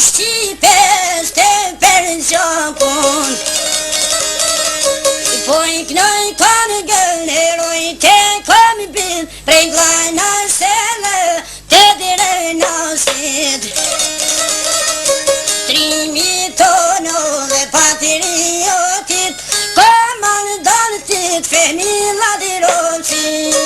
shqipes të persjakun Po I knoj kanë gëllë heroj të kom bil Prej glajna sele të dire nasit Trimi tono dhe patriotit Komandantit Femila Dirocit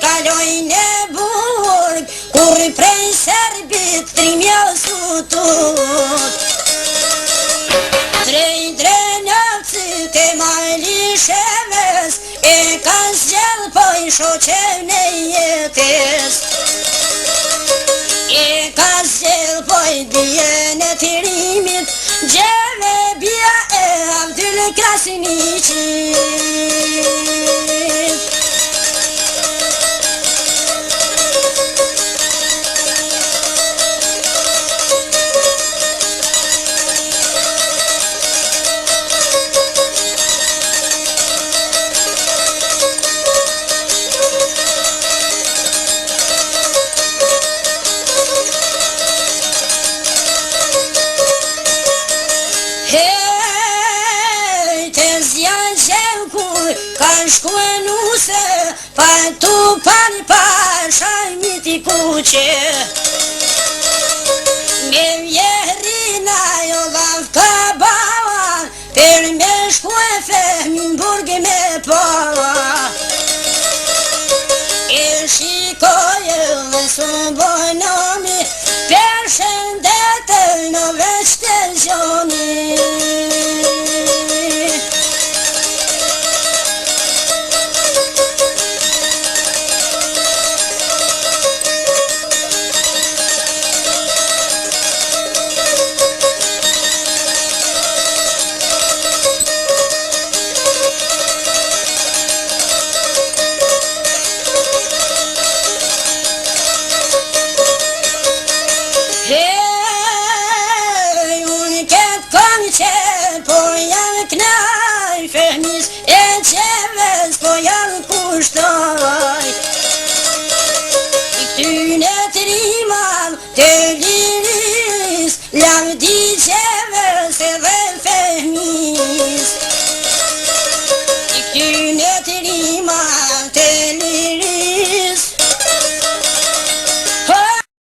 Kalojnë e burg, kur prej Serbit trimja sutut Trej drenjavcit e majlisheves E ka zgjell po I shoqen e jetes E ka zgjell po I dijen e tirimit Gjeve bia e Abdyl Krasniqit Kan shkue nuse, pa tu pani pasha miti kuqe Me vjerina jo dhav ka bavan Per me shkue fehmin burgi me pava E shikoj dhe subojnomi Per shëndetë në veç tensioni Por janë knaj, fehmis e qeves, po janë kushtoj I këtyne të riman të liris, lavdi qeves e